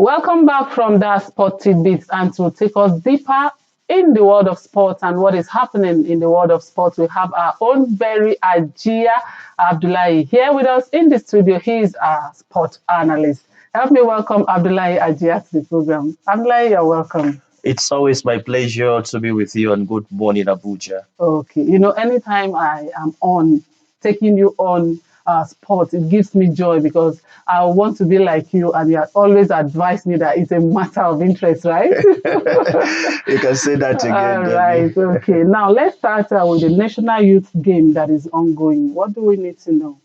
Welcome back from that sport tidbits, and to take us deeper in the world of sports and what is happening in the world of sports, we have our own very Ajia Abdullahi here with us in the studio. He is a sport analyst. Help me welcome Abdullahi Ajia to the program. Abdullahi, you're welcome. It's always my pleasure to be with you and good morning, Abuja. Okay, anytime I am on taking you on sport, it gives me joy because I want to be like you, and you have always advised me that it's a matter of interest, right? You can say that again. All Debbie. right, okay. Now let's start with the National Youth Game that is ongoing. What do we need to know?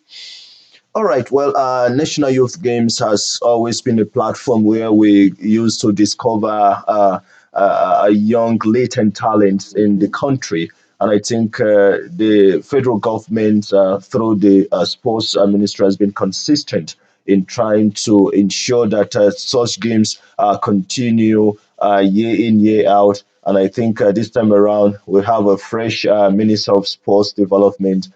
All right. Well, National Youth Games has always been a platform where we used to discover young latent talents in the country. And I think the federal government, through the sports ministry, has been consistent in trying to ensure that such games continue year in, year out. And I think this time around, we have a fresh Minister of Sports Development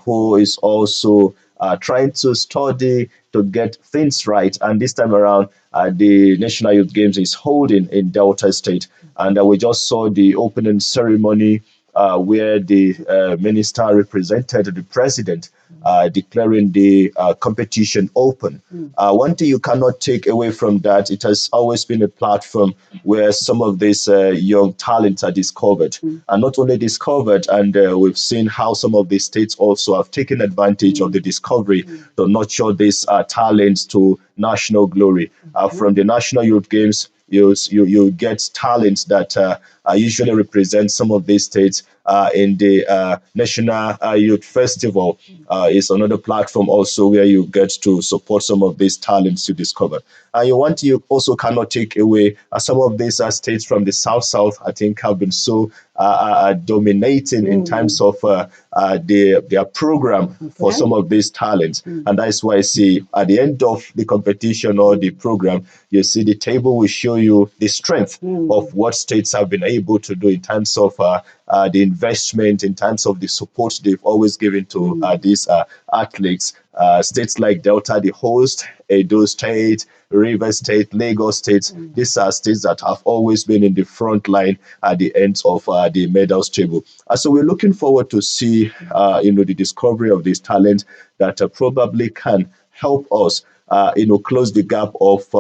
who is also trying to study to get things right. And this time around, the National Youth Games is holding in Delta State. And we just saw the opening ceremony where the minister represented the president, declaring the competition open. One thing you cannot take away from that, it has always been a platform where some of these young talents are discovered, and not only discovered, and we've seen how some of these states also have taken advantage of the discovery to nurture these talents to national glory. From the National Youth Games, you get talents that usually represent some of these states in the National Youth Festival. Is another platform also where you get to support some of these talents you discover. And you also cannot take away some of these states from the South. I think have been so dominating in terms of their program for some of these talents. And that's why I see at the end of the competition or the program, you see the table will show you the strength of what states have been able to do in terms of the investment, in terms of the support they've always given to these athletes. States like Delta, the host, Edo State, River State, Lagos State, these are states that have always been in the front line at the end of the medals table. So we're looking forward to see, the discovery of this talent that probably can help us, close the gap of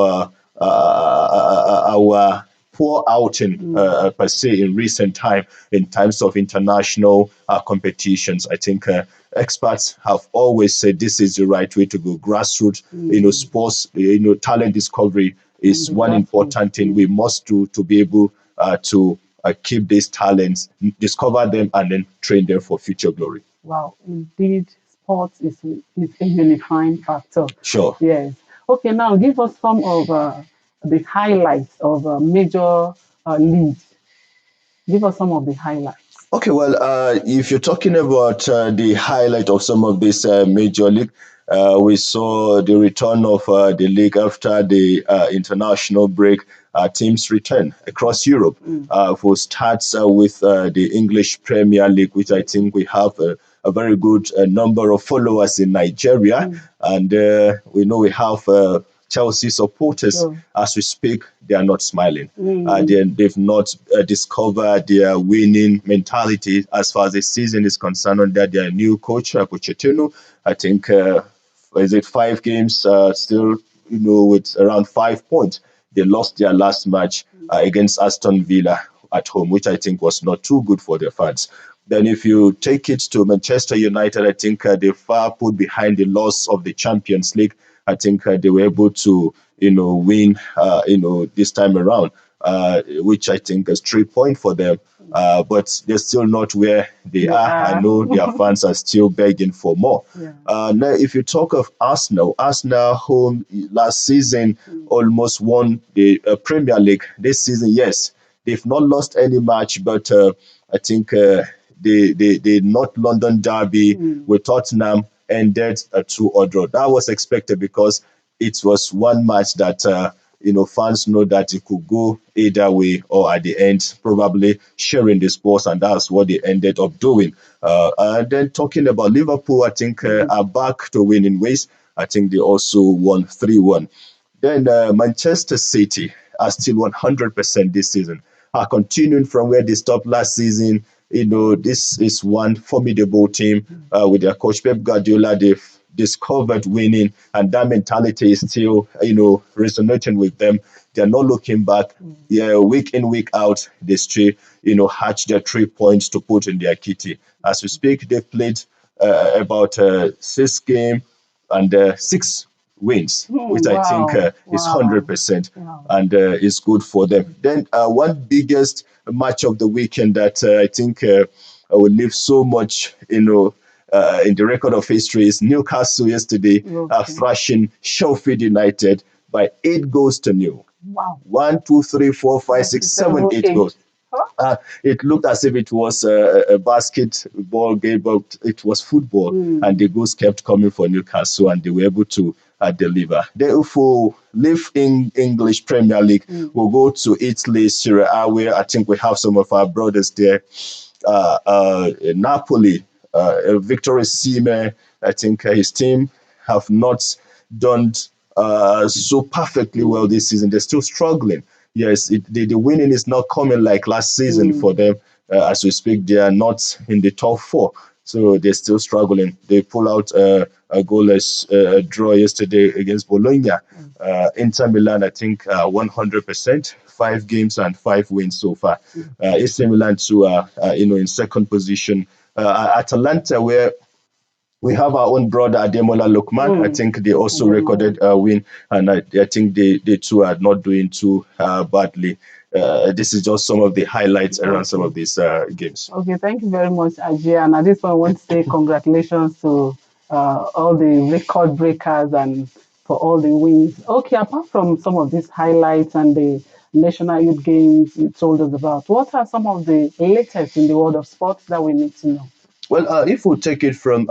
our poor outing per se in recent time in terms of international competitions. I think experts have always said this is the right way to go. Grassroots, sports, talent discovery is one important thing we must do to be able to keep these talents, discover them, and then train them for future glory. Wow, indeed, sports is a unifying factor. Sure. Yes. Okay, now give us some of the highlights of major leagues. Give us some of the highlights. Okay, well, if you're talking about the highlight of some of this major league, we saw the return of the league after the international break. Teams return across Europe. We'll start with the English Premier League, which I think we have a very good number of followers in Nigeria, and we know we have. Chelsea supporters, as we speak, they are not smiling. They've not discovered their winning mentality as far as the season is concerned under their new coach, Pochettino. I think, is it 5 games still, with around 5 points. They lost their last match against Aston Villa at home, which I think was not too good for their fans. Then if you take it to Manchester United, I think they far put behind the loss of the Champions League. I think they were able to, win, this time around, which I think is 3 points for them. But they're still not where they are. I know their fans are still begging for more. Now, if you talk of Arsenal, whom last season almost won the Premier League. This season, yes, they've not lost any match, but I think the North London derby with Tottenham ended a 2-0 draw. That was expected because it was one match that fans know that it could go either way, or at the end probably sharing the sports, and that's what they ended up doing. And then talking about Liverpool, I think are back to winning ways. I think they also won 3-1. Then Manchester City are still 100% this season, are continuing from where they stopped last season. This is one formidable team with their coach Pep Guardiola. They've discovered winning, and that mentality is still, resonating with them. They're not looking back. Yeah, week in, week out, they still, hatch their 3 points to put in their kitty. As we speak, they've played about 6 games and 6 wins, which I think Wow, is wow, 100% wow. and is good for them. Then one biggest match of the weekend that I think will leave so much, in the record of history is Newcastle yesterday Okay. thrashing Sheffield United by 8 goals to 0. Wow. One, two, three, four, five, Five, six, six, seven, seven, eight eight. goals. Huh? It looked as if it was a basketball game, but it was football, and the goals kept coming for Newcastle, and they were able to deliver. Then, if we leave in English Premier League, we'll go to Italy, Serie A, where I think we have some of our brothers there. Napoli, Victor Osimhen, I think his team have not done so perfectly well this season. They're still struggling. Yes, the winning is not coming like last season for them. As we speak, they are not in the top four. So they're still struggling. They pull out a goalless draw yesterday against Bologna. Inter Milan, I think, 100%, 5 games and 5 wins so far. AC Milan, too, in second position. Atalanta, where we have our own brother Ademola Lukman. I think they also recorded a win, and I think they too are not doing too badly. This is just some of the highlights around some Okay. of these games. Okay, thank you very much, Ajay. And at this point, I want to say congratulations to all the record breakers and for all the wins. Okay, apart from some of these highlights and the National Youth Games you told us about, what are some of the latest in the world of sports that we need to know? Well, if we take it from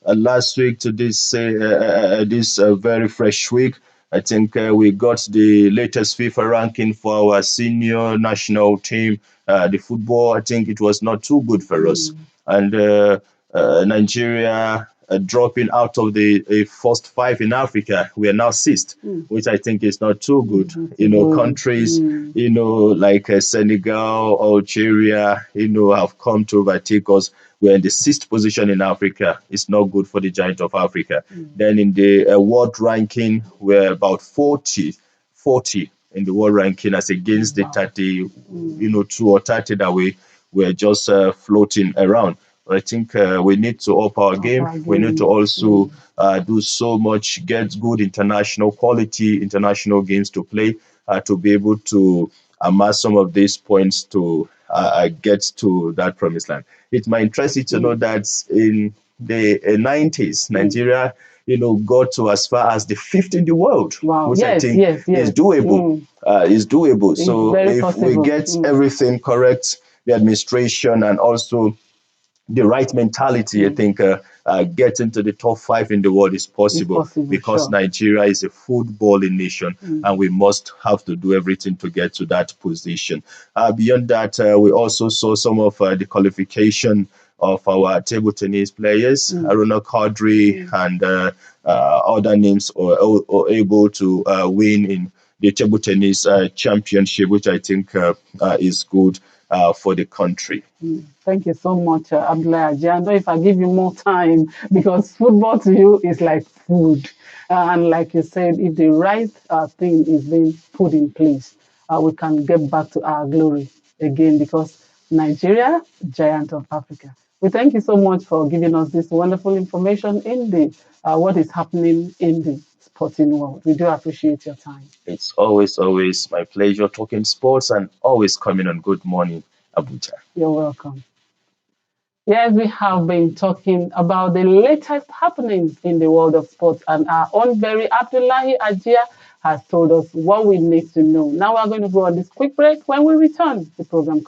last week to this very fresh week, I think we got the latest FIFA ranking for our senior national team. The football, I think it was not too good for us, and Nigeria dropping out of the first five in Africa. We are now sixth, which I think is not too good. Good. Countries, like Senegal, Algeria, have come to overtake us. We're in the sixth position in Africa. It's not good for the giant of Africa. Then in the world ranking, we're about 40 in the world ranking as against the 30, 2 or 30 that we're just floating around. I think we need to up our game. We need to Again, also do so much, get good international quality, international games to play to be able to amass some of these points to get to that promised land. It might interest you to know that in the 90s, Nigeria, got to as far as the fifth in the world, wow. which I Yes, think yes, is yes. doable. Is doable. It's So very if we possible. get everything correct, the administration and also the right mentality, I think getting to the top five in the world is It's possible possible, because sure. Nigeria is a footballing nation and we must have to do everything to get to that position. Beyond that, we also saw some of the qualification of our table tennis players, Aruna Kadri and other names are able to win in the table tennis championship, which I think is good for the country. Thank you so much, Abdullah Ajay. I know if I give you more time, because football to you is like food. And like you said, if the right thing is being put in place, we can get back to our glory again because Nigeria, giant of Africa. We thank you so much for giving us this wonderful information in the what is happening in the sporting world. We do appreciate your time. It's always my pleasure talking sports and always coming on Good Morning, Abuja. You're welcome. Yes, we have been talking about the latest happenings in the world of sports, and our own very Abdullahi Ajia has told us what we need to know. Now we're going to go on this quick break. When we return, the program